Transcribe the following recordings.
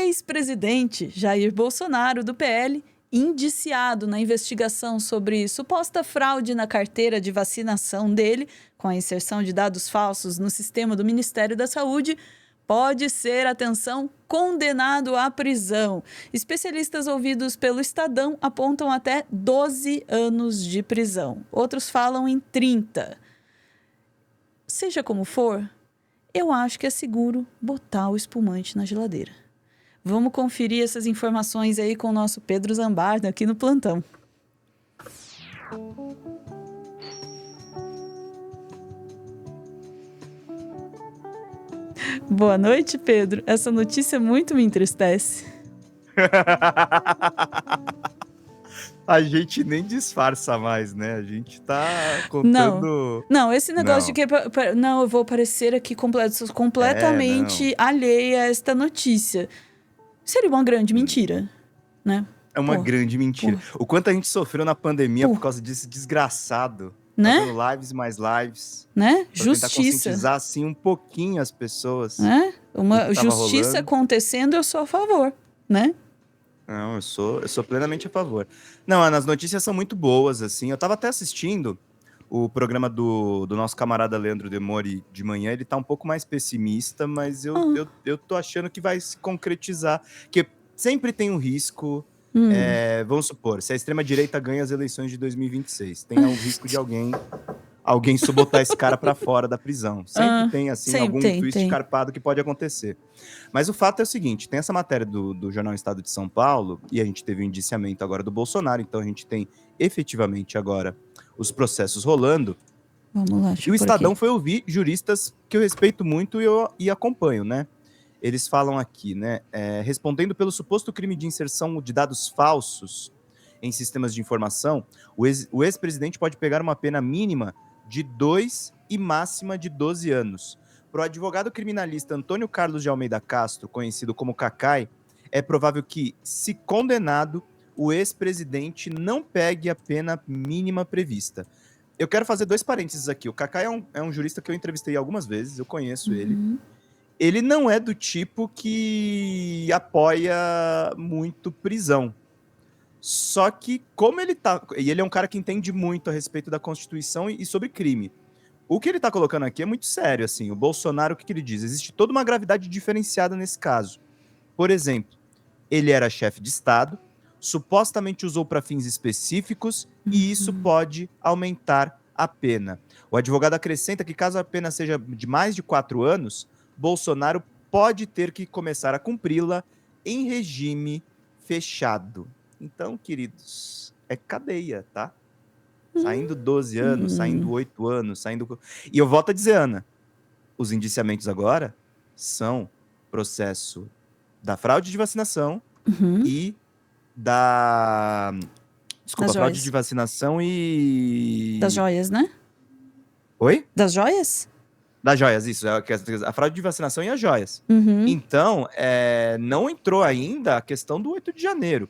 ex-presidente Jair Bolsonaro, do PL, indiciado na investigação sobre suposta fraude na carteira de vacinação dele, com a inserção de dados falsos no sistema do Ministério da Saúde, pode ser, atenção, condenado à prisão. Especialistas ouvidos pelo Estadão apontam até 12 anos de prisão. Outros falam em 30. Seja como for, eu acho que é seguro botar o espumante na geladeira. Vamos conferir essas informações aí com o nosso Pedro Zambarda aqui no plantão. Boa noite, Pedro. Essa notícia muito me entristece. A gente nem disfarça mais, né? A gente tá contando... Não, esse negócio de que... Não, eu vou parecer aqui completamente alheia a esta notícia. Seria uma grande mentira, né? É uma grande mentira. O quanto a gente sofreu na pandemia por causa desse desgraçado. Né? Fazendo lives mais lives. Né? Pra Justiça. tentar conscientizar, assim, um pouquinho as pessoas. Né? Uma justiça rolando. acontecendo, eu sou a favor, né? Não, eu sou plenamente a favor. Não, as notícias são muito boas, assim. Eu tava até assistindo o programa do nosso camarada Leandro Demori de manhã. Ele tá um pouco mais pessimista, mas eu tô achando que vai se concretizar. Porque sempre tem um risco. Vamos supor, se a extrema-direita ganha as eleições de 2026, tem o risco de alguém subotar esse cara pra fora da prisão. Sempre tem, assim, algum twist carpado que pode acontecer. Mas o fato é o seguinte, tem essa matéria do Jornal Estado de São Paulo, e a gente teve o indiciamento agora do Bolsonaro, então a gente tem efetivamente agora os processos rolando. Vamos lá, e o Estadão foi ouvir juristas que eu respeito muito e acompanho, né? Eles falam aqui, né? Respondendo pelo suposto crime de inserção de dados falsos em sistemas de informação, o ex-presidente pode pegar uma pena mínima de 2 e máxima de 12 anos. Para o advogado criminalista Antônio Carlos de Almeida Castro, conhecido como Cacai, é provável que, se condenado, o ex-presidente não pegue a pena mínima prevista. Eu quero fazer 2 parênteses aqui. O Cacai é um jurista que eu entrevistei algumas vezes, eu conheço ele. Ele não é do tipo que apoia muito prisão. Só que, como ele tá... E ele é um cara que entende muito a respeito da Constituição e sobre crime. O que ele tá colocando aqui é muito sério, assim. O Bolsonaro, o que ele diz? Existe toda uma gravidade diferenciada nesse caso. Por exemplo, ele era chefe de Estado, supostamente usou para fins específicos, e isso pode aumentar a pena. O advogado acrescenta que, caso a pena seja de mais de 4 anos, Bolsonaro pode ter que começar a cumpri-la em regime fechado. Então, queridos, é cadeia, tá? Saindo 12 anos, saindo 8 anos, saindo... E eu volto a dizer, Ana, os indiciamentos agora são processo da fraude de vacinação e da... Desculpa, fraude de vacinação e... Das joias, né? Oi? Das joias? Das joias, isso. A fraude de vacinação e as joias. Então, não entrou ainda a questão do 8 de janeiro.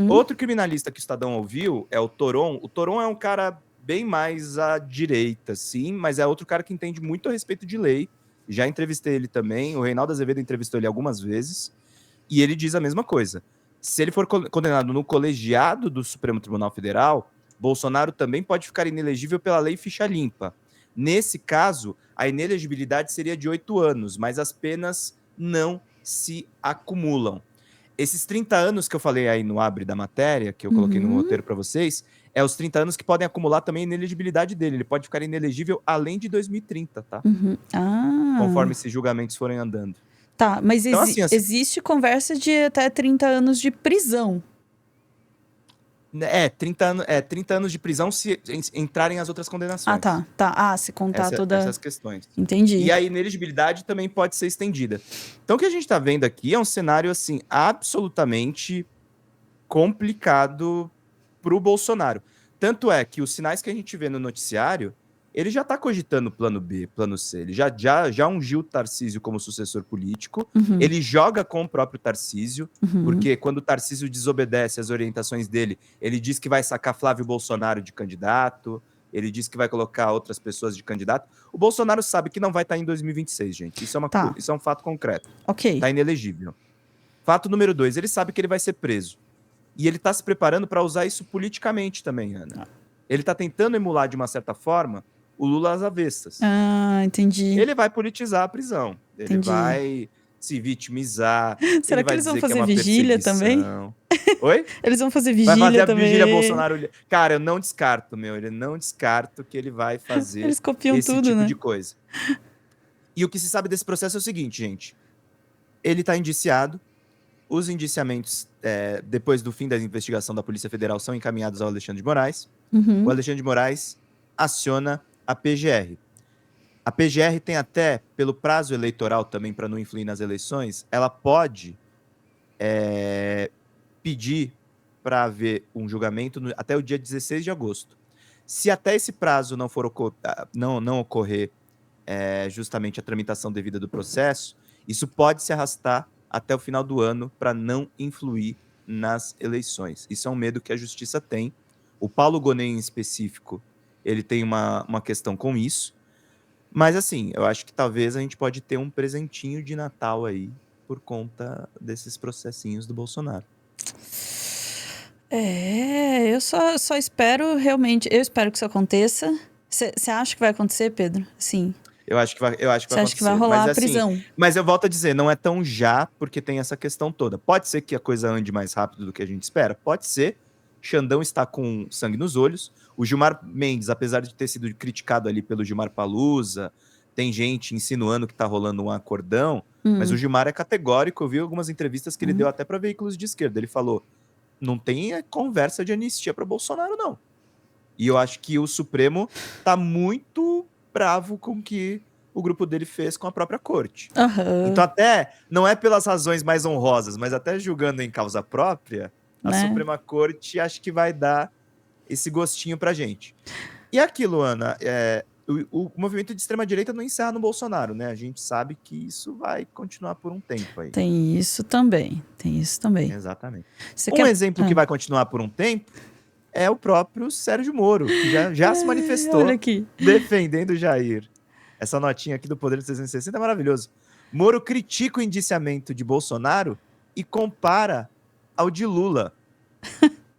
Outro criminalista que o Estadão ouviu é o Toron. O Toron é um cara bem mais à direita, sim, mas é outro cara que entende muito a respeito de lei. Já entrevistei ele também. O Reinaldo Azevedo entrevistou ele algumas vezes. E ele diz a mesma coisa. Se ele for condenado no colegiado do Supremo Tribunal Federal, Bolsonaro também pode ficar inelegível pela lei ficha limpa. Nesse caso, a inelegibilidade seria de 8 anos, mas as penas não se acumulam. Esses 30 anos que eu falei aí no abre da matéria, que eu coloquei no roteiro para vocês, é os 30 anos que podem acumular também a inelegibilidade dele. Ele pode ficar inelegível além de 2030, tá? Conforme esses julgamentos forem andando. Tá, mas então, existe conversa de até 30 anos de prisão. 30 anos de prisão se entrarem as outras condenações. Tá. Se contar essas questões. Entendi. E a inelegibilidade também pode ser estendida. Então, o que a gente tá vendo aqui é um cenário, assim, absolutamente complicado pro Bolsonaro. Tanto é que os sinais que a gente vê no noticiário, ele já tá cogitando plano B, plano C. Ele já ungiu o Tarcísio como sucessor político. Ele joga com o próprio Tarcísio, porque quando o Tarcísio desobedece às orientações dele, ele diz que vai sacar Flávio Bolsonaro de candidato, ele diz que vai colocar outras pessoas de candidato. O Bolsonaro sabe que não vai estar em 2026, gente. Isso é um fato concreto. Ok. Tá inelegível. Fato número 2, ele sabe que ele vai ser preso. E ele está se preparando para usar isso politicamente também, Ana. Ele está tentando emular, de uma certa forma, o Lula às avessas. Entendi. Ele vai politizar a prisão. Ele Entendi. vai se vitimizar. Será ele que vai eles vão dizer que fazer é uma vigília também? perseguição. Oi? Eles vão fazer Vai vigília fazer a também. vigília Bolsonaro. Cara, eu não descarto, Eu não descarto que ele vai fazer Eles copiam esse tudo, tipo né? de coisa. E o que se sabe desse processo é o seguinte, gente. Ele está indiciado. Os indiciamentos, depois do fim da investigação da Polícia Federal, são encaminhados ao Alexandre de Moraes. O Alexandre de Moraes aciona a PGR. A PGR tem até, pelo prazo eleitoral também, para não influir nas eleições, ela pode pedir para haver um julgamento até o dia 16 de agosto. Se até esse prazo não ocorrer justamente a tramitação devida do processo, isso pode se arrastar até o final do ano para não influir nas eleições. Isso é um medo que a justiça tem. O Paulo Gonet, em específico, ele tem uma questão com isso. Mas, assim, eu acho que talvez a gente pode ter um presentinho de Natal aí por conta desses processinhos do Bolsonaro. Eu só espero realmente... Eu espero que isso aconteça. Você acha que vai acontecer, Pedro? Sim. Eu acho que vai acontecer. Você acha que vai rolar mas, a prisão? Assim, mas eu volto a dizer, não é tão já, porque tem essa questão toda. Pode ser que a coisa ande mais rápido do que a gente espera? Pode ser. Xandão está com sangue nos olhos. O Gilmar Mendes, apesar de ter sido criticado ali pelo Gilmar Palusa, tem gente insinuando que tá rolando um acordão, mas o Gilmar é categórico. Eu vi algumas entrevistas que ele deu até para veículos de esquerda. Ele falou, não tem conversa de anistia para Bolsonaro, não. E eu acho que o Supremo tá muito bravo com o que o grupo dele fez com a própria corte. Então até, não é pelas razões mais honrosas, mas até julgando em causa própria, a Suprema Corte acho que vai dar esse gostinho pra gente. E aquilo, Ana, o movimento de extrema-direita não encerra no Bolsonaro, né? A gente sabe que isso vai continuar por um tempo aí. Tem isso também. Exatamente. Exemplo que vai continuar por um tempo é o próprio Sérgio Moro, que já se manifestou defendendo o Jair. Essa notinha aqui do Poder 360 é maravilhoso. Moro critica o indiciamento de Bolsonaro e compara ao de Lula.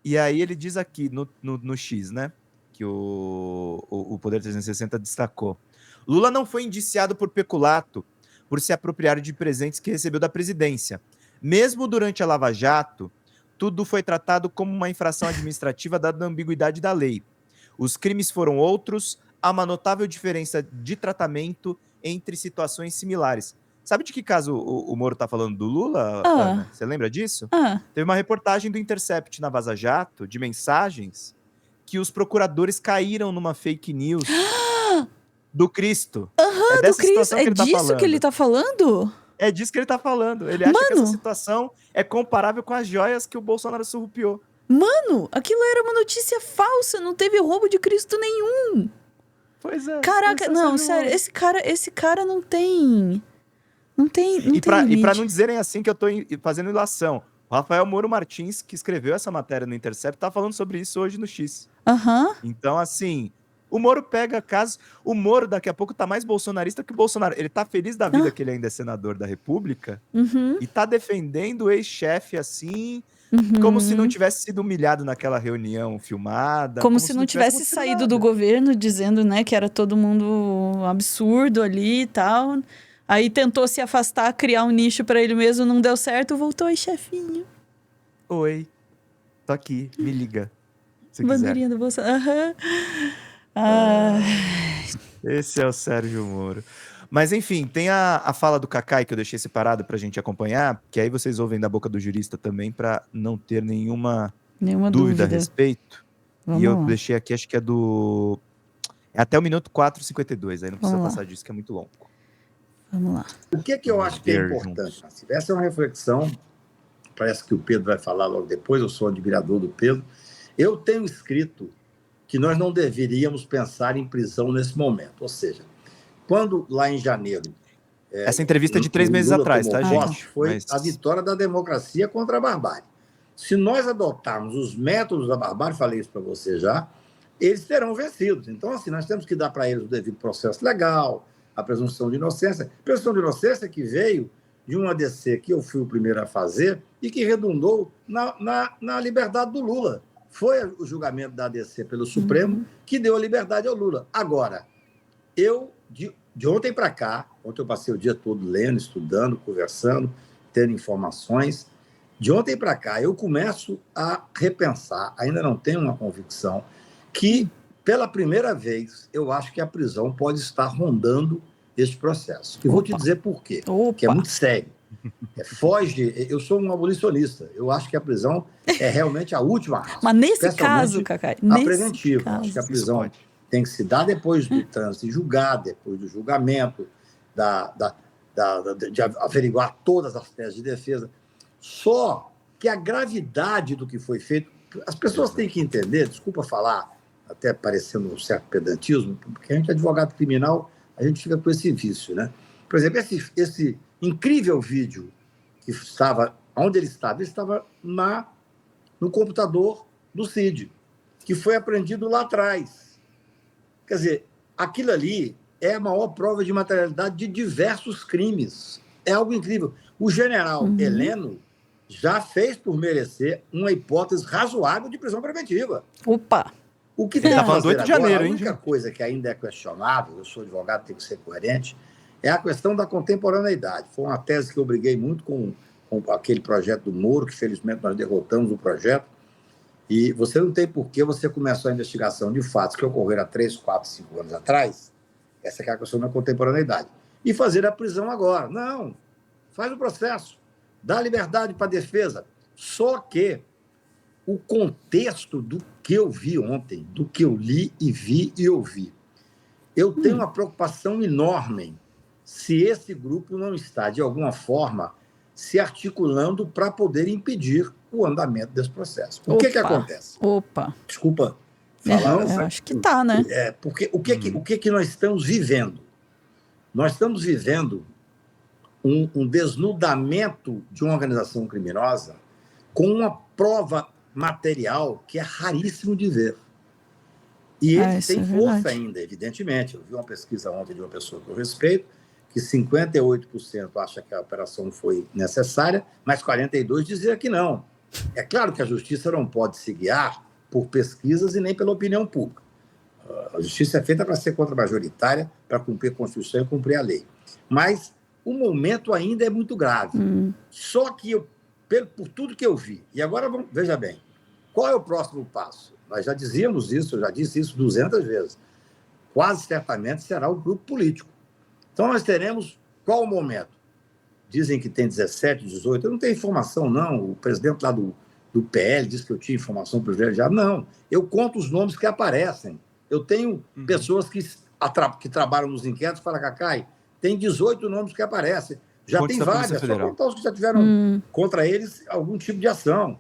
E aí ele diz aqui no X, né? Que o Poder 360 destacou. Lula não foi indiciado por peculato, por se apropriar de presentes que recebeu da presidência. Mesmo durante a Lava Jato, tudo foi tratado como uma infração administrativa dada a ambiguidade da lei. Os crimes foram outros, há uma notável diferença de tratamento entre situações similares. Sabe de que caso o Moro tá falando do Lula, Ana? Você lembra disso? Teve uma reportagem do Intercept na Vaza Jato, de mensagens, que os procuradores caíram numa fake news do Cristo. É dessa situação que ele tá falando. É disso que ele tá falando? É disso que ele tá falando. Ele acha que essa situação é comparável com as joias que o Bolsonaro surrupiou. Mano, aquilo era uma notícia falsa, não teve roubo de Cristo nenhum. Pois é. Caraca, não, sério, esse cara não tem... Não tem e pra não dizerem assim que eu tô fazendo ilação, o Rafael Moro Martins, que escreveu essa matéria no Intercept, tá falando sobre isso hoje no X. Então, assim, o Moro pega casos... O Moro, daqui a pouco, tá mais bolsonarista que o Bolsonaro. Ele tá feliz da vida que ele ainda é senador da República e tá defendendo o ex-chefe, assim... Como se não tivesse sido humilhado naquela reunião filmada. Como se não tivesse saído do governo dizendo, né, que era todo mundo absurdo ali e tal. Aí tentou se afastar, criar um nicho pra ele mesmo, não deu certo, voltou aí, chefinho. Oi, tô aqui, me liga. Se Bandeirinha do Bolsonaro. Esse é o Sérgio Moro. Mas, enfim, tem a fala do Cacai que eu deixei separado pra gente acompanhar, que aí vocês ouvem da boca do jurista também, pra não ter nenhuma dúvida a respeito. Vamos lá. Deixei aqui, acho que é até o minuto 4:52, aí não precisa passar disso, que é muito longo. Vamos lá. O que eu acho que é importante? Essa é uma reflexão, parece que o Pedro vai falar logo depois, eu sou admirador do Pedro. Eu tenho escrito que nós não deveríamos pensar em prisão nesse momento, ou seja, quando lá em janeiro... Essa entrevista é de 3 meses atrás, tá, gente? Foi a vitória da democracia contra a barbárie. Se nós adotarmos os métodos da barbárie, falei isso para você já, eles serão vencidos. Então, assim, nós temos que dar para eles o devido processo legal, a presunção de inocência. A presunção de inocência que veio de um ADC que eu fui o primeiro a fazer e que redundou na liberdade do Lula. Foi o julgamento da ADC pelo Supremo que deu a liberdade ao Lula. Agora, eu, de ontem para cá, ontem eu passei o dia todo lendo, estudando, conversando, tendo informações. De ontem para cá, eu começo a repensar, ainda não tenho uma convicção, que, pela primeira vez, eu acho que a prisão pode estar rondando este processo. E vou te dizer por quê, que é muito sério. Foge, eu sou um abolicionista, eu acho que a prisão é realmente a última raça. Mas nesse caso, Cacá, a preventiva, acho que a prisão tem que se dar depois do trânsito e julgar, depois do julgamento, de averiguar todas as teses de defesa. Só que a gravidade do que foi feito, as pessoas têm que entender, desculpa falar, até parecendo um certo pedantismo, porque a gente é advogado criminal, a gente fica com esse vício, né? Por exemplo, esse incrível vídeo que estava, onde ele estava no computador do Cid, que foi apreendido lá atrás. Quer dizer, aquilo ali é a maior prova de materialidade de diversos crimes. É algo incrível. O general Heleno já fez por merecer uma hipótese razoável de prisão preventiva. Opa! O que tem a fazer 8 de janeiro, agora, a única coisa que ainda é questionável, eu sou advogado, tenho que ser coerente, é a questão da contemporaneidade. Foi uma tese que eu briguei muito com aquele projeto do Moro, que felizmente nós derrotamos o projeto, e você não tem por que você começou a investigação de fatos que ocorreram há 3, 4, 5 anos atrás, essa é a questão da contemporaneidade, e fazer a prisão agora. Não, faz o processo, dá liberdade para a defesa. Só que o contexto do que eu vi ontem, do que eu li e vi e ouvi, eu tenho uma preocupação enorme se esse grupo não está, de alguma forma, se articulando para poder impedir o andamento desse processo. O que acontece? Desculpa falar. Eu acho que está, né? Porque o que nós estamos vivendo? Nós estamos vivendo um desnudamento de uma organização criminosa com uma prova material que é raríssimo de ver. E ele tem força ainda, evidentemente. Eu vi uma pesquisa ontem de uma pessoa que eu respeito, que 58% acha que a operação foi necessária, mas 42% dizia que não. É claro que a justiça não pode se guiar por pesquisas e nem pela opinião pública. A justiça é feita para ser contra-majoritária, para cumprir a Constituição e cumprir a lei. Mas o momento ainda é muito grave. Só que, por tudo que eu vi, e agora, veja bem, qual é o próximo passo? Nós já dizíamos isso, eu já disse isso 200 vezes. Quase certamente será o grupo político. Então, nós teremos qual o momento? Dizem que tem 17, 18, eu não tenho informação, não. O presidente lá do PL disse que eu tinha informação privilegiada. Não, eu conto os nomes que aparecem. Eu tenho pessoas que trabalham nos inquéritos e falam, Cacai, tem 18 nomes que aparecem. Já tem vários, é só contar os que já tiveram contra eles algum tipo de ação.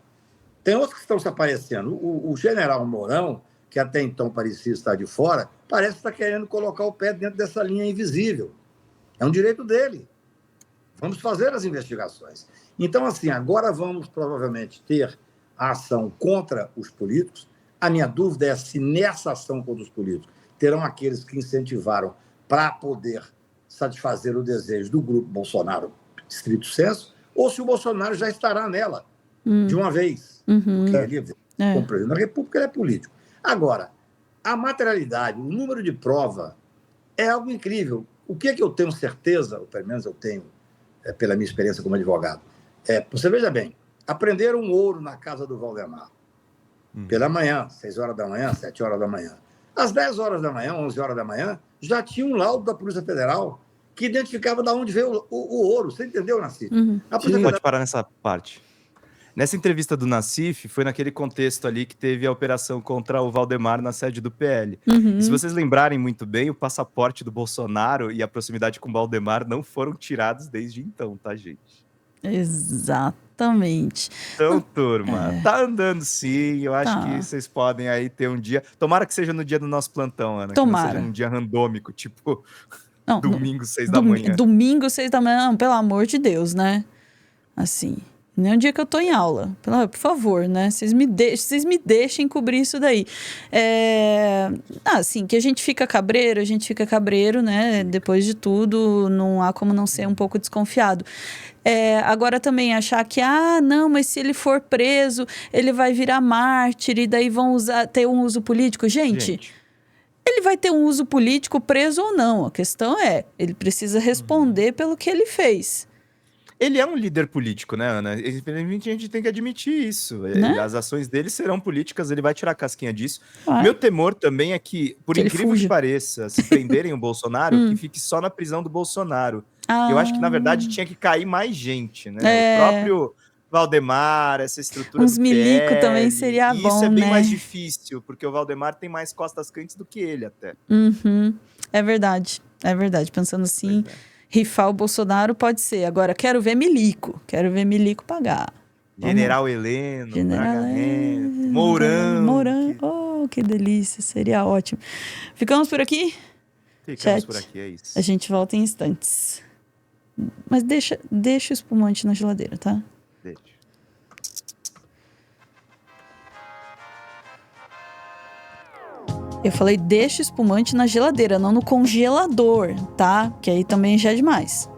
Tem outros que estão se aparecendo. O general Mourão, que até então parecia estar de fora, parece estar querendo colocar o pé dentro dessa linha invisível. É um direito dele. Vamos fazer as investigações. Então, assim, agora vamos provavelmente ter a ação contra os políticos. A minha dúvida é se nessa ação contra os políticos terão aqueles que incentivaram para poder satisfazer o desejo do grupo Bolsonaro, estrito senso, ou se o Bolsonaro já estará nela de uma vez. Porque ele, como presidente da República, ele é político. Agora, a materialidade, o número de prova é algo incrível. O que é que eu tenho certeza, ou pelo menos eu tenho, pela minha experiência como advogado, você veja bem, apreenderam um ouro na casa do Valdemar, pela manhã, 6 horas da manhã, 7 horas da manhã. Às 10 horas da manhã, 11 horas da manhã, já tinha um laudo da Polícia Federal que identificava de onde veio o ouro. Você entendeu, Nassif? Pode parar nessa parte. Nessa entrevista do Nassif, foi naquele contexto ali que teve a operação contra o Valdemar na sede do PL. E se vocês lembrarem muito bem, o passaporte do Bolsonaro e a proximidade com o Valdemar não foram tirados desde então, tá, gente? Exatamente. Então, turma, tá andando sim. Eu acho que vocês podem aí ter um dia. Tomara que seja no dia do nosso plantão, Ana. Tomara. Que não seja um dia randômico, tipo não, domingo, 6 da manhã. Domingo, 6 da manhã, pelo amor de Deus, né? Assim, Nem um dia que eu tô em aula. Por favor, né? Vocês me deixem cobrir isso daí. Assim, que a gente fica cabreiro, né? Depois de tudo, não há como não ser um pouco desconfiado. Agora também achar que, não, mas se ele for preso, ele vai virar mártir e daí vão ter um uso político. Gente, ele vai ter um uso político preso ou não. A questão ele precisa responder pelo que ele fez. Ele é um líder político, né, Ana? Infelizmente, a gente tem que admitir isso. Né? As ações dele serão políticas, ele vai tirar a casquinha disso. Meu temor também é que, por incrível que pareça, se prenderem o Bolsonaro, que fique só na prisão do Bolsonaro. Eu acho que, na verdade, tinha que cair mais gente, né? O próprio Valdemar, essa estrutura uns do milico PL, também seria bom, né? Isso é bem mais difícil, porque o Valdemar tem mais costas quentes do que ele até. É verdade. Pensando assim... Rifar o Bolsonaro pode ser. Agora, quero ver milico pagar. General Heleno, Braga Neto, Mourão. Oh, que delícia, seria ótimo. Ficamos por aqui? Ficamos por aqui, é isso. A gente volta em instantes. Mas deixa o espumante na geladeira, tá? Deixa. Eu falei, deixa o espumante na geladeira, não no congelador, tá? Que aí também já é demais.